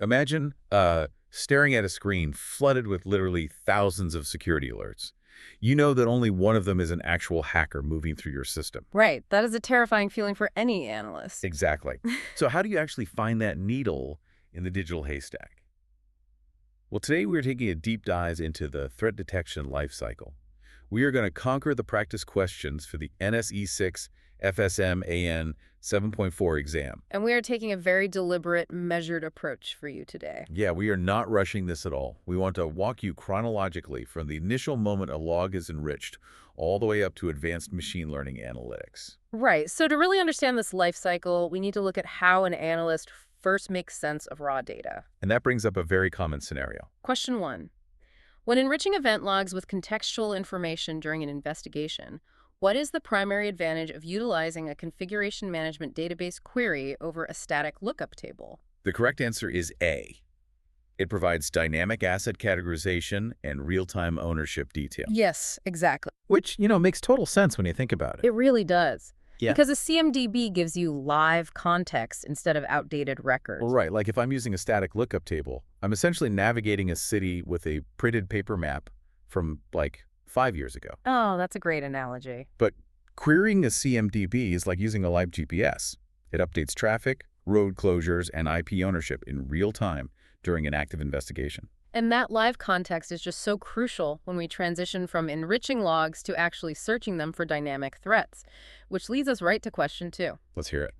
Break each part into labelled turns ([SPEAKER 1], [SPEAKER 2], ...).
[SPEAKER 1] Imagine staring at a screen flooded with literally thousands of security alerts. You know that only one of them is an actual hacker moving through your system.
[SPEAKER 2] Right. That is a terrifying feeling for any analyst.
[SPEAKER 1] Exactly. So how do you actually find that needle in the digital haystack? Well, today we're taking a deep dive into the threat detection lifecycle. We are going to conquer the practice questions for the NSE 6 FSM AN 7.4 exam.
[SPEAKER 2] And we are taking a very deliberate, measured approach for you today.
[SPEAKER 1] Yeah, we are not rushing this at all. We want to walk you chronologically from the initial moment a log is enriched all the way up to advanced machine learning analytics.
[SPEAKER 2] Right. So to really understand this life cycle, we need to look at how an analyst first makes sense of raw data.
[SPEAKER 1] And that brings up a very common scenario.
[SPEAKER 2] Question 1. When enriching event logs with contextual information during an investigation, what is the primary advantage of utilizing a configuration management database query over a static lookup table?
[SPEAKER 1] The correct answer is A. It provides dynamic asset categorization and real-time ownership detail.
[SPEAKER 2] Yes, exactly.
[SPEAKER 1] Which, makes total sense when you think about it.
[SPEAKER 2] It really does.
[SPEAKER 1] Yeah.
[SPEAKER 2] Because a CMDB gives you live context instead of outdated records.
[SPEAKER 1] Well, right. Like if I'm using a static lookup table, I'm essentially navigating a city with a printed paper map from, 5 years ago.
[SPEAKER 2] Oh, that's a great analogy.
[SPEAKER 1] But querying a CMDB is like using a live GPS. It updates traffic, road closures, and IP ownership in real time during an active investigation.
[SPEAKER 2] And that live context is just so crucial when we transition from enriching logs to actually searching them for dynamic threats, which leads us right to question 2.
[SPEAKER 1] Let's hear it.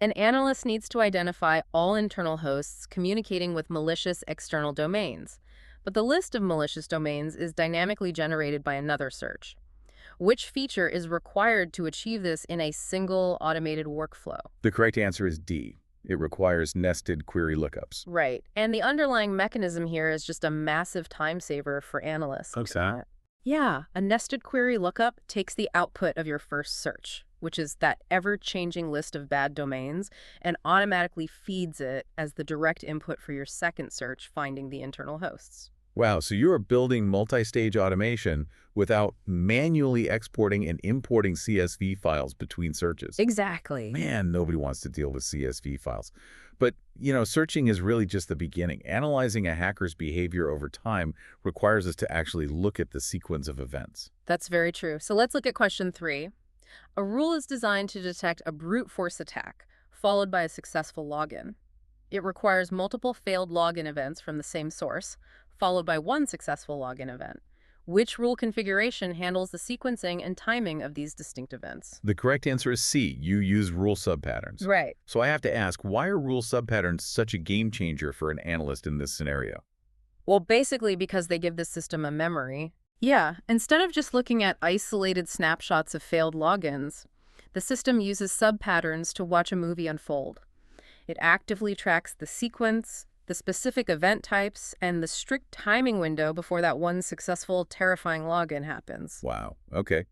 [SPEAKER 2] An analyst needs to identify all internal hosts communicating with malicious external domains. But the list of malicious domains is dynamically generated by another search. Which feature is required to achieve this in a single automated workflow?
[SPEAKER 1] The correct answer is D. It requires nested query lookups.
[SPEAKER 2] Right. And the underlying mechanism here is just a massive time saver for analysts.
[SPEAKER 1] Okay.
[SPEAKER 2] Yeah, a nested query lookup takes the output of your first search, which is that ever-changing list of bad domains, and automatically feeds it as the direct input for your second search, finding the internal hosts.
[SPEAKER 1] Wow, so you are building multi-stage automation without manually exporting and importing CSV files between searches.
[SPEAKER 2] Exactly.
[SPEAKER 1] Man, nobody wants to deal with CSV files. But, searching is really just the beginning. Analyzing a hacker's behavior over time requires us to actually look at the sequence of events.
[SPEAKER 2] That's very true. So let's look at question 3. A rule is designed to detect a brute force attack, followed by a successful login. It requires multiple failed login events from the same source, followed by one successful login event. Which rule configuration handles the sequencing and timing of these distinct events?
[SPEAKER 1] The correct answer is C. You use rule subpatterns.
[SPEAKER 2] Right.
[SPEAKER 1] So I have to ask, why are rule subpatterns such a game changer for an analyst in this scenario?
[SPEAKER 2] Well, basically because they give the system a memory. Yeah, instead of just looking at isolated snapshots of failed logins, the system uses subpatterns to watch a movie unfold. It actively tracks the sequence, the specific event types, and the strict timing window before that one successful, terrifying login happens.
[SPEAKER 1] Wow, okay.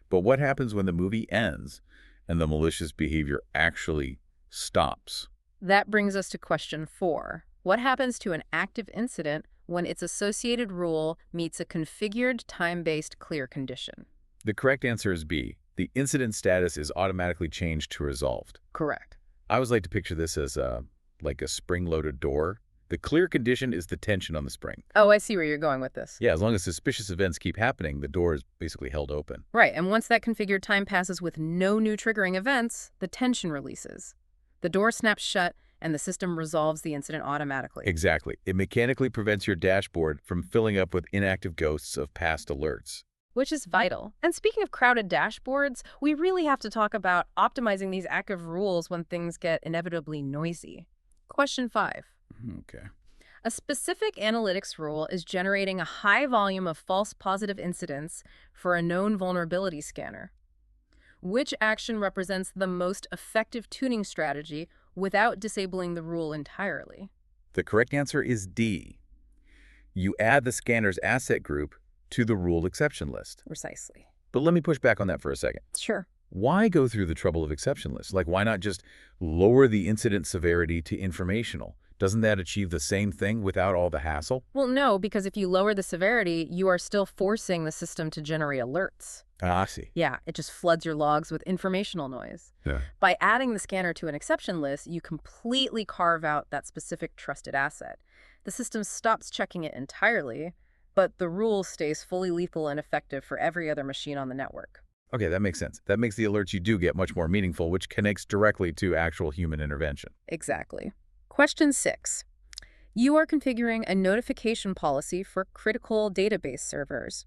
[SPEAKER 1] But what happens when the movie ends and the malicious behavior actually stops?
[SPEAKER 2] That brings us to question 4. What happens to an active incident when its associated rule meets a configured time-based clear condition?
[SPEAKER 1] The correct answer is B. The incident status is automatically changed to resolved.
[SPEAKER 2] Correct.
[SPEAKER 1] I always like to picture this as like a spring-loaded door. The clear condition is the tension on the spring.
[SPEAKER 2] Oh, I see where you're going with this.
[SPEAKER 1] Yeah, as long as suspicious events keep happening, the door is basically held open.
[SPEAKER 2] Right, and once that configured time passes with no new triggering events, the tension releases. The door snaps shut, and the system resolves the incident automatically.
[SPEAKER 1] Exactly. It mechanically prevents your dashboard from filling up with inactive ghosts of past alerts.
[SPEAKER 2] Which is vital. And speaking of crowded dashboards, we really have to talk about optimizing these active rules when things get inevitably noisy. Question 5.
[SPEAKER 1] Okay.
[SPEAKER 2] A specific analytics rule is generating a high volume of false positive incidents for a known vulnerability scanner. Which action represents the most effective tuning strategy without disabling the rule entirely?
[SPEAKER 1] The correct answer is D. You add the scanner's asset group to the rule exception list.
[SPEAKER 2] Precisely.
[SPEAKER 1] But let me push back on that for a second.
[SPEAKER 2] Sure.
[SPEAKER 1] Why go through the trouble of exception lists? Why not just lower the incident severity to informational? Doesn't that achieve the same thing without all the hassle?
[SPEAKER 2] Well, no, because if you lower the severity, you are still forcing the system to generate alerts.
[SPEAKER 1] Ah, I see.
[SPEAKER 2] Yeah, it just floods your logs with informational noise.
[SPEAKER 1] Yeah.
[SPEAKER 2] By adding the scanner to an exception list, you completely carve out that specific trusted asset. The system stops checking it entirely, but the rule stays fully lethal and effective for every other machine on the network.
[SPEAKER 1] Okay, that makes sense. That makes the alerts you do get much more meaningful, which connects directly to actual human intervention.
[SPEAKER 2] Exactly. Question 6. You are configuring a notification policy for critical database servers.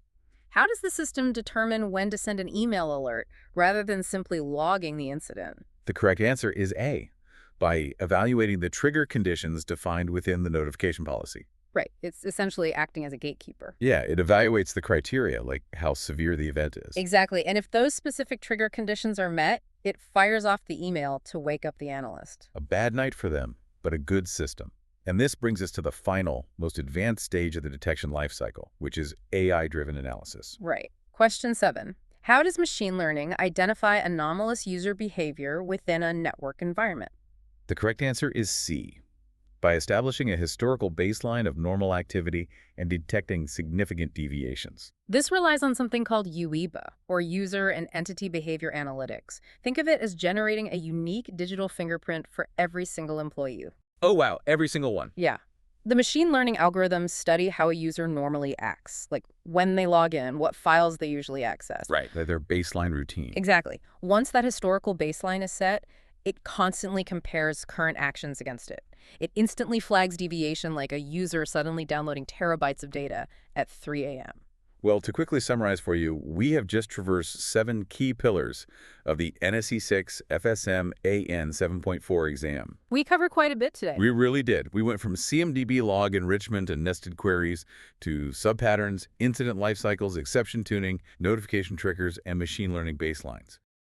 [SPEAKER 2] How does the system determine when to send an email alert rather than simply logging the incident?
[SPEAKER 1] The correct answer is A, by evaluating the trigger conditions defined within the notification policy.
[SPEAKER 2] Right. It's essentially acting as a gatekeeper.
[SPEAKER 1] Yeah, it evaluates the criteria, like how severe the event is.
[SPEAKER 2] Exactly. And if those specific trigger conditions are met, it fires off the email to wake up the analyst.
[SPEAKER 1] A bad night for them, but a good system. And this brings us to the final, most advanced stage of the detection lifecycle, which is AI-driven analysis.
[SPEAKER 2] Right. Question 7. How does machine learning identify anomalous user behavior within a network environment?
[SPEAKER 1] The correct answer is C, by establishing a historical baseline of normal activity and detecting significant deviations.
[SPEAKER 2] This relies on something called UEBA, or User and Entity Behavior Analytics. Think of it as generating a unique digital fingerprint for every single employee.
[SPEAKER 1] Oh wow, every single one.
[SPEAKER 2] Yeah. The machine learning algorithms study how a user normally acts, like when they log in, what files they usually access.
[SPEAKER 1] Right, their baseline routine.
[SPEAKER 2] Exactly. Once that historical baseline is set, it constantly compares current actions against it. It instantly flags deviation like a user suddenly downloading terabytes of data at 3 a.m.
[SPEAKER 1] Well, to quickly summarize for you, we have just traversed 7 key pillars of the NSE 6 FSM AN 7.4 exam.
[SPEAKER 2] We covered quite a bit today.
[SPEAKER 1] We really did. We went from CMDB log enrichment and nested queries to subpatterns, incident life cycles, exception tuning, notification triggers, and machine learning baselines.